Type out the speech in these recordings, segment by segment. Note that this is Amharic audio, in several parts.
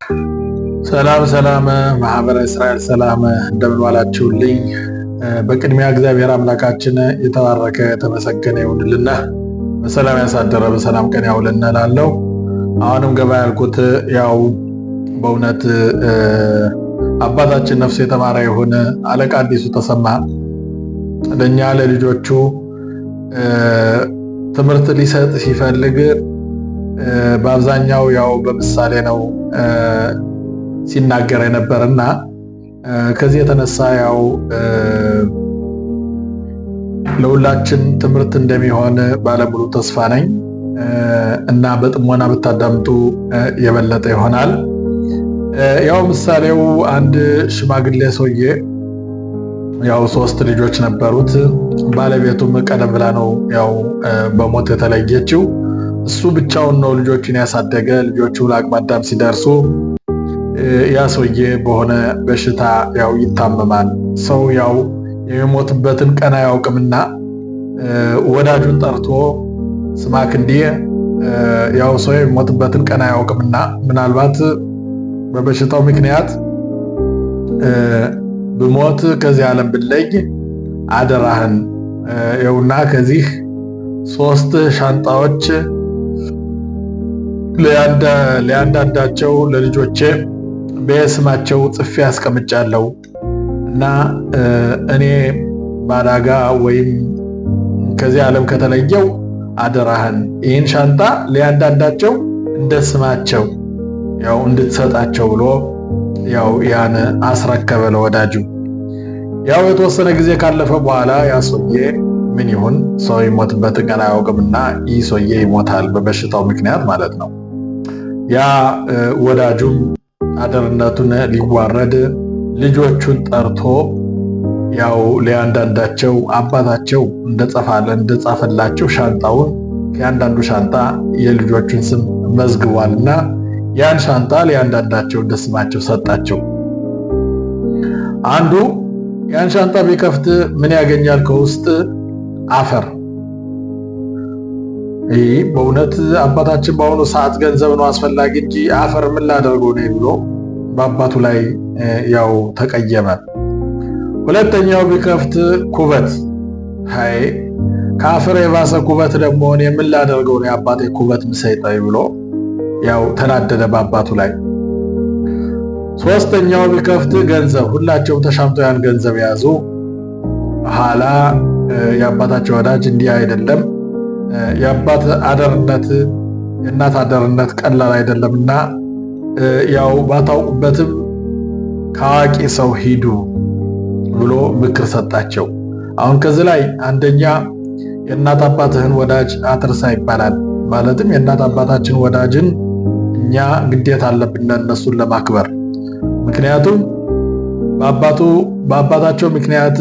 ሰላም ማህበረ እስራኤል ሰላም እንደምን ዋላችሁልኝ። በቅድሚያ እግዚአብሔር አምላካችን የተባረከ የተመሰገነ ይሁንልና በሰላም ያሳደረ በሰላም ቀን ያውለን እላለሁ። አሁንም ገባ ያልኩት ያው በእውነት አባታችን ነፍሱ የተማረ ይሁን አለቃ አዲሱ ተሰማ ለኛ ለልጆቹ ትምህርት ሊሰጥ ሲፈልግ በአብዛኛው ያው በምሳሌ ነው ሲናገር የነበርና ከዚህ የተነሳ ያው ለሁላችን ትምህርት እንደሚሆን ባለሙሉ ተስፋ ነኝ እና በጥሞና ብታዳምጡ የበለጠ ይሆናል። ያው ምሳሌው አንድ ሽማግሌ ሰውዬ ያው 3 ልጆች ነበሩት። ባለቤቱም ቀደም ብላ ነው ያው በሞት የተለየችው። እሱ ብቻውን ነው ልጆቹን ያሳደገ። ልጆቹ ለአቅመ አዳም ሲደርሱ ያ ሰውዬ በሆነ በሽታ ያው ይታመማል። ሰው ያው የሚሞትበትን ቀን አያውቅምና ወዳጁን ጠርቶ ስማክ እንዲህ ያው ሰው የሚሞትበትን ቀን አያውቅምና ምናልባት በበሽታው ምክንያት ብሞት ከዚህ ዓለም ብለይ አደራህን ይውና ከዚህ 3 ሻንጣዎች ለአንዳንዳቸው ለልጆቼ በስማቸው ጽፌ አስቀምጫለሁ እና እኔ ባዳጋ ወይም ከዚህ ዓለም ከተለየው አደራህን ይህን ሻንጣ ለአንዳንዳቸው እንደ ስማቸው ያው እንድትሰጣቸው ብሎ ያው ያን አስረከበ ለወዳጁ። ያው የተወሰነ ጊዜ ካለፈ በኋላ ያ ሰውዬ ምን ይሁን ሰው ይሞትበትን ቀን አያውቅምና ይህ ሰውዬ ይሞታል በበሽታው ምክንያት ማለት ነው። ያ ወዳጁም አደርነቱን ሊዋረድ ልጆቹን ጠርቶ ያው ለአንዳንዳቸው አባታቸው እንደጻፈላቸው ሻንጣውን ከአንዳንዱ ሻንጣ የልጆቹን ስም መዝግቧልና ያን ሻንጣ ለአንዳንዳቸው እንደስማቸው ሰጣቸው። አንዱ ያን ሻንጣ ቢከፍት ምን ያገኛል? ከውስጥ አፈር። ይህ በእውነት አባታችን በአሁኑ ሰዓት ገንዘብ ነው አስፈላጊ እንጂ አፈር ምን ላደርገው ነው ብሎ በአባቱ ላይ ያው ተቀየመ። ሁለተኛው ቢከፍት ኩበት። ሃይ ከአፈር የባሰ ኩበት ደግሞ እኔ ምን ላደርገው ነው አባቴ ኩበት ምሰይጠኝ ብሎ ያው ተናደደ በአባቱ ላይ። ሶስተኛው ቢከፍት ገንዘብ። ሁላቸውም ተሻምተው ያን ገንዘብ ያዙ። ኋላ የአባታቸው ወዳጅ እንዲህ አይደለም የአባት አደርነት የእናት አደርነት ቀላል አይደለምና ያው ባታውቁበትም ከአዋቂ ሰው ሂዱ ብሎ ምክር ሰጣቸው። አሁን ከዚህ ላይ አንደኛ የእናት አባትህን ወዳጅ አትርሳ ይባላል። ማለትም የእናት አባታችን ወዳጅን እኛ ግዴታ አለብን እነሱን ለማክበር። ምክንያቱም በአባታቸው ምክንያት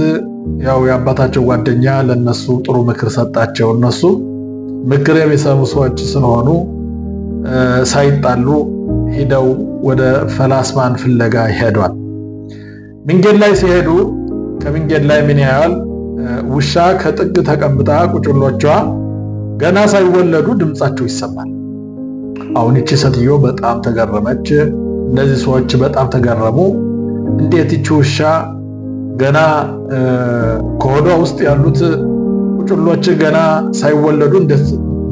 ያው የአባታቸው ጓደኛ ለነሱ ጥሩ ምክር ሰጣቸው። እነሱ ምክር የሚሰሙ ሰዎች ስለሆኑ ሳይጣሉ ሄደው ወደ ፈላስማን ፍለጋ ይሄዷል። መንገድ ላይ ሲሄዱ ከመንገድ ላይ ምን ያያል? ውሻ ከጥግ ተቀምጣ ቁጭሎቿ ገና ሳይወለዱ ድምጻቸው ይሰማል። አሁን እቺ ሴትዮ በጣም ተገረመች። እነዚህ ሰዎች በጣም ተገረሙ። እንዴት እቺ ውሻ ገና ከሆዷ ውስጥ ያሉት ቁጭሎች ገና ሳይወለዱ እንዴት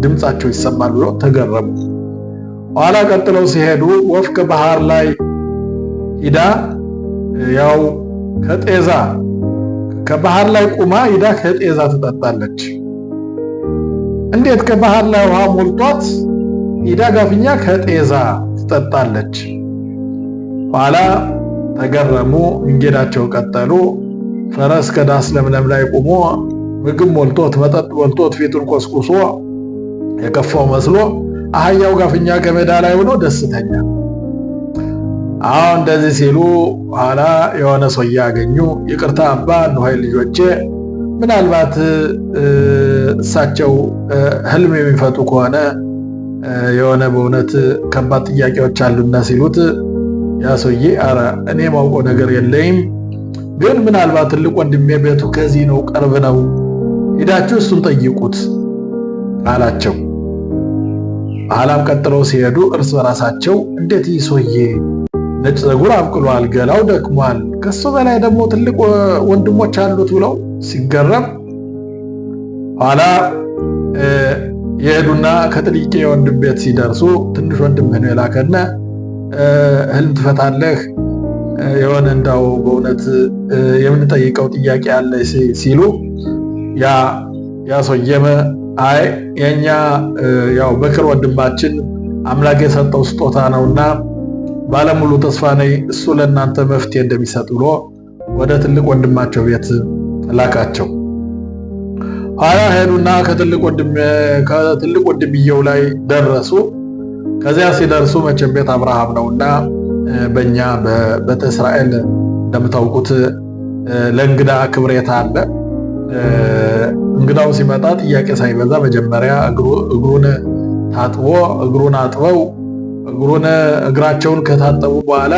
ድምጻቸው ይሰማል ብሎ ተገረሙ። ኋላ ቀጥለው ሲሄዱ ወፍ ከባህር ላይ ሂዳ ያው ከባህር ላይ ቁማ ሂዳ ከጤዛ ትጠጣለች። እንዴት ከባህር ላይ ውሃ ሞልቷት ሂዳ ጋፍኛ ከጤዛ ትጠጣለች? ኋላ ተገረሙ። እንጌዳቸው ቀጠሉ። ፈረስ ከዳስ ለምለም ላይ ቆሞ ምግብ ሞልቶት መጠጥ ሞልቶት ፊቱን ቆስቁሶ የከፋው መስሎ አህያው ጋፍኛ ከሜዳ ላይ ሆኖ ደስተኛ። አሁን እንደዚህ ሲሉ ኋላ የሆነ ሰው ያገኙ። ይቅርታ አባ እንሆይ ልጆቼ ምናልባት እሳቸው ህልም የሚፈቱ ከሆነ የሆነ በእውነት ከባድ ጥያቄዎች አሉና ሲሉት ያ ሰውዬ አረ እኔ ማውቀው ነገር የለኝም፣ ግን ምናልባት ትልቅ ወንድሜ ቤቱ ከዚህ ነው ቅርብ ነው ሄዳችሁ እሱን ጠይቁት አላቸው። ኋላም ቀጥለው ሲሄዱ እርስ በራሳቸው እንዴት ይህ ሰውዬ ነጭ ፀጉር አብቅሏል፣ ገላው ደክሟል፣ ከሱ በላይ ደግሞ ትልቅ ወንድሞች አሉት ብለው ሲገረም ኋላ የሄዱና ከጥልቄ ወንድም ቤት ሲደርሱ ትንሽ ወንድምህ ነው የላከነ ህልም ትፈታለህ የሆነ እንዳው በእውነት የምንጠይቀው ጥያቄ አለ ሲሉ ያ ሰውዬም አይ የኛ ያው በክር ወንድማችን አምላክ የሰጠው ስጦታ ነውና ባለሙሉ ተስፋ ነኝ እሱ ለእናንተ መፍትሄ እንደሚሰጥ ብሎ ወደ ትልቅ ወንድማቸው ቤት ላካቸው። ኋላ ሄዱና ከትልቅ ወንድምየው ላይ ደረሱ። ከዚያ ሲደርሱ መቼም ቤት አብርሃም ነውና በእኛ በቤተ እስራኤል እንደምታውቁት ለእንግዳ ክብሬታ አለ። እንግዳው ሲመጣ ጥያቄ ሳይበዛ መጀመሪያ እግሩን ታጥቦ እግሩን አጥበው እግራቸውን ከታጠቡ በኋላ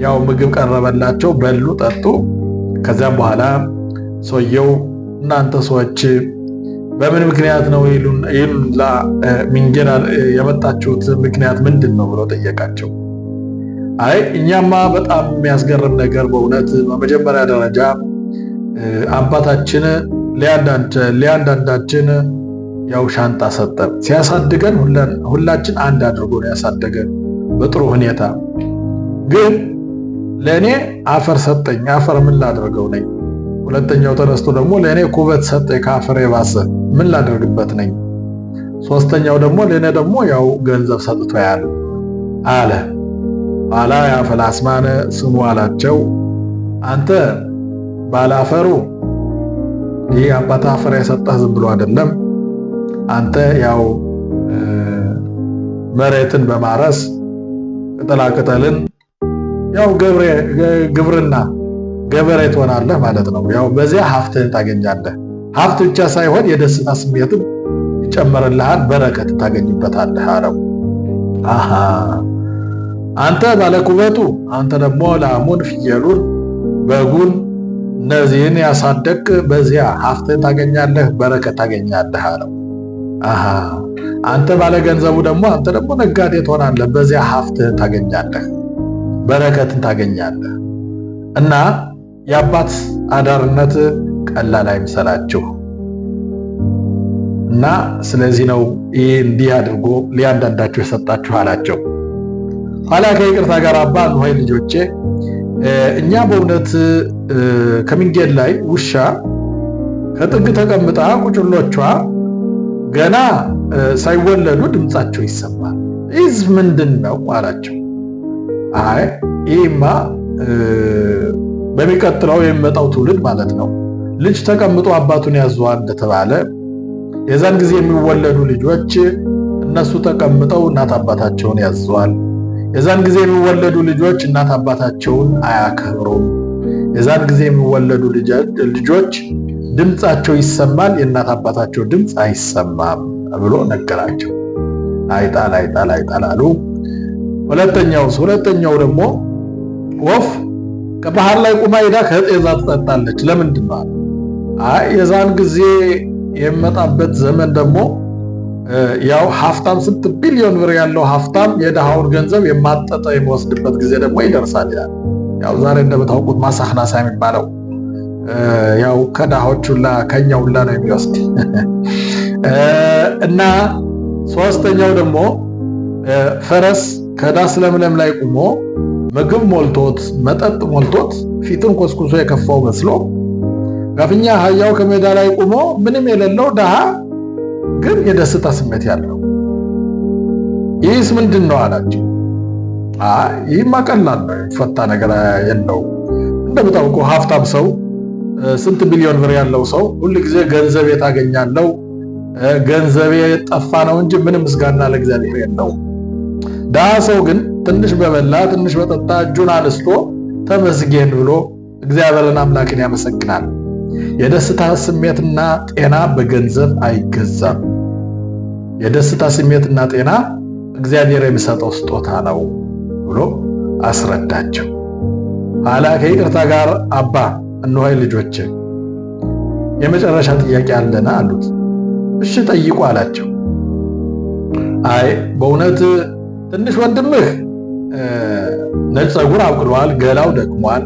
ያው ምግብ ቀረበላቸው፣ በሉ ጠጡ። ከዚያም በኋላ ሰውየው እናንተ ሰዎች በምን ምክንያት ነው ይሉላ ሚንጌላ የመጣችሁት ምክንያት ምንድን ነው ብሎ ጠየቃቸው። አይ እኛማ በጣም የሚያስገርም ነገር በእውነት በመጀመሪያ ደረጃ አባታችን ሊያንዳንዳችን ያው ሻንጣ ሰጠን። ሲያሳድገን ሁላችን አንድ አድርጎ ነው ያሳደገን በጥሩ ሁኔታ። ግን ለእኔ አፈር ሰጠኝ፣ አፈር ምን ላድርገው ነኝ? ሁለተኛው ተነስቶ ደግሞ ለእኔ ኩበት ሰጠኝ፣ ከአፈር የባሰ ምን ላድርግበት ነኝ? ሶስተኛው ደግሞ ለእኔ ደግሞ ያው ገንዘብ ሰጥቶ ያለ አለ። ኋላ ያ ፈላስማን ስሙ አላቸው፣ አንተ ባላፈሩ ይህ አባት አፈር የሰጠህ ዝም ብሎ አይደለም። አንተ ያው መሬትን በማረስ ቅጠላቅጠልን ያው ግብርና ገበሬ ትሆናለህ ማለት ነው። ያው በዚያ ሀብትህን ታገኛለህ። ሀብት ብቻ ሳይሆን የደስታ ስሜትም ይጨመርልሃል፣ በረከት ታገኝበታለህ አለው። አሃ አንተ ባለኩበቱ፣ አንተ ደግሞ ላሙን፣ ፍየሉን፣ በጉን እነዚህን ያሳደግ በዚያ ሀብትህን ታገኛለህ፣ በረከት ታገኛለህ አለው። አሃ አንተ ባለ ገንዘቡ ደግሞ አንተ ደግሞ ነጋዴ ትሆናለህ፣ በዚያ ሀብትህን ታገኛለህ፣ በረከትን ታገኛለህ። እና የአባት አዳርነት ቀላል አይምሰላችሁ። እና ስለዚህ ነው ይህ እንዲህ አድርጎ ሊያንዳንዳችሁ የሰጣችሁ አላቸው። ኋላ ከይቅርታ ጋር አባ ሆይ ልጆቼ፣ እኛ በእውነት ከሚንጌል ላይ ውሻ ከጥግ ተቀምጣ ቁጭሎቿ ገና ሳይወለዱ ድምፃቸው ይሰማል። ይህ ምንድን ነው አላቸው። አይ ይህማ በሚቀጥለው የሚመጣው ትውልድ ማለት ነው። ልጅ ተቀምጦ አባቱን ያዘዋል እንደተባለ የዛን ጊዜ የሚወለዱ ልጆች እነሱ ተቀምጠው እናት አባታቸውን ያዘዋል። የዛን ጊዜ የሚወለዱ ልጆች እናት አባታቸውን አያከብሩም። የዛን ጊዜ የሚወለዱ ልጆች ድምፃቸው ይሰማል፣ የእናት አባታቸው ድምፅ አይሰማም ብሎ ነገራቸው። አይጣል አሉ። ሁለተኛው ደግሞ ወፍ ከባህር ላይ ቁማ ሄዳ ከጤዛ ትጠጣለች። ለምንድን ነው? አይ የዛን ጊዜ የሚመጣበት ዘመን ደግሞ ያው ሀብታም ስንት ቢሊዮን ብር ያለው ሀብታም የድሃውን ገንዘብ የማጠጠ የሚወስድበት ጊዜ ደግሞ ይደርሳል ይላል። ያው ዛሬ እንደምታውቁት ማሳህናሳ የሚባለው ያው ከድሃዎች ሁላ ከኛ ሁላ ነው የሚወስድ። እና ሶስተኛው ደግሞ ፈረስ ከዳስ ለምለም ላይ ቁሞ ምግብ ሞልቶት መጠጥ ሞልቶት ፊቱን ኮስኩሶ የከፋው መስሎ ጋፍኛ አህያው ከሜዳ ላይ ቁሞ ምንም የሌለው ድሃ ግን የደስታ ስሜት ያለው ይህስ ምንድን ነው አላቸው። ይህማ ቀላል ነው፣ የሚፈታ ነገር የለው። እንደምታውቀው ሀብታም ሰው ስንት ቢሊዮን ብር ያለው ሰው ሁሉ ጊዜ ገንዘቤ ታገኛለው፣ ገንዘቤ ጠፋ ነው እንጂ ምንም ምስጋና ለእግዚአብሔር የለው። ድሃ ሰው ግን ትንሽ በበላ ትንሽ በጠጣ እጁን አንስቶ ተመስገን ብሎ እግዚአብሔርን አምላክን ያመሰግናል። የደስታ ስሜትና ጤና በገንዘብ አይገዛም። የደስታ ስሜትና ጤና እግዚአብሔር የሚሰጠው ስጦታ ነው ብሎ አስረዳቸው። ኋላ ከይቅርታ ጋር አባ እንሆይ ልጆች የመጨረሻ ጥያቄ አለና አሉት። እሺ ጠይቁ አላቸው። አይ በእውነት ትንሽ ወንድምህ ነጭ ፀጉር አብቅሏል፣ ገላው ደክሟል።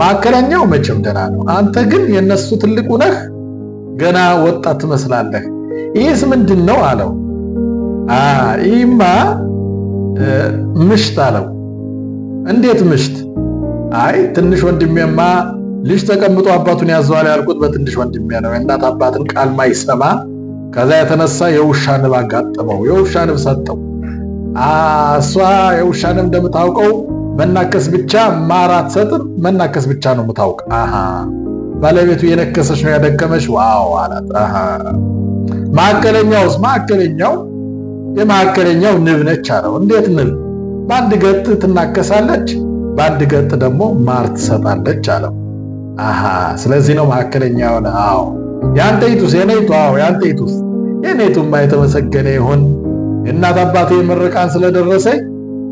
መካከለኛው መቼም ደህና ነው። አንተ ግን የነሱ ትልቁ ነህ፣ ገና ወጣት ትመስላለህ። ይህስ ምንድን ነው አለው። ይህማ ምሽት አለው። እንዴት ምሽት? አይ ትንሽ ወንድሜማ ልጅ ተቀምጦ አባቱን ያዘዋል ያልኩት በትንሽ ወንድሜ ነው። የእናት አባትን ቃል ማይሰማ ከዛ የተነሳ የውሻ ንብ አጋጠመው። የውሻ ንብ ሰጠው። እሷ የውሻ ንብ እንደምታውቀው መናከስ ብቻ ማር አትሰጥም፣ መናከስ ብቻ ነው የምታውቅ። ባለቤቱ የነከሰች ነው ያደከመች። ዋው አላት። መካከለኛውስ? መካከለኛው የመካከለኛው ንብ ነች አለው። እንዴት ንብ? በአንድ ገጥ ትናከሳለች፣ በአንድ ገጥ ደግሞ ማር ትሰጣለች አለው። ስለዚህ ነው መካከለኛ የሆነ። ያንተይቱስ? የኔቱ? ያንተይቱስ? የኔቱማ የተመሰገነ ይሁን የእናት አባቴ ምርቃን ስለደረሰኝ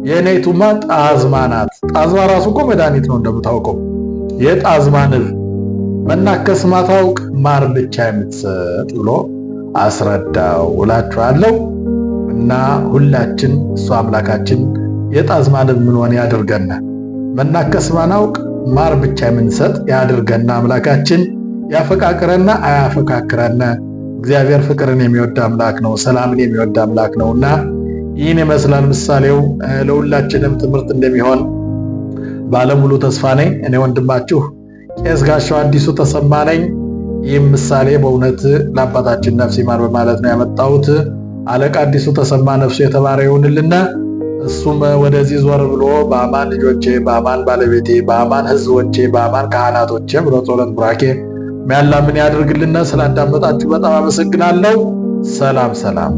የኔቱማ ጣዝማ ናት። ጣዝማ ራሱ እኮ መድኃኒት ነው እንደምታውቀው። የጣዝማ ንብ መናከስ ማታውቅ ማር ብቻ የምትሰጥ ብሎ አስረዳው እላችኋለሁ። እና ሁላችን እሱ አምላካችን የጣዝማ ንብ ምንሆን ያድርገና መናከስ ማናውቅ ማር ብቻ የምንሰጥ ያድርገና አምላካችን ያፈቃቅረና አያፈካክረና። እግዚአብሔር ፍቅርን የሚወድ አምላክ ነው፣ ሰላምን የሚወድ አምላክ ነውና ይህን ይመስላል ምሳሌው። ለሁላችንም ትምህርት እንደሚሆን ባለሙሉ ተስፋ ነኝ። እኔ ወንድማችሁ ቄስ ጋሻው አዲሱ ተሰማ ነኝ። ይህም ምሳሌ በእውነት ለአባታችን ነፍስ ይማር በማለት ነው ያመጣሁት። አለቃ አዲሱ ተሰማ ነፍሱ የተባረ ይሁንልና እሱም ወደዚህ ዞር ብሎ በአማን ልጆቼ፣ በአማን ባለቤቴ፣ በአማን ሕዝቦቼ፣ በአማን ካህናቶቼ ብሎ ጸሎት ቡራኬ ሚያላምን ያድርግልና። ስላዳመጣችሁ በጣም አመሰግናለሁ። ሰላም ሰላም።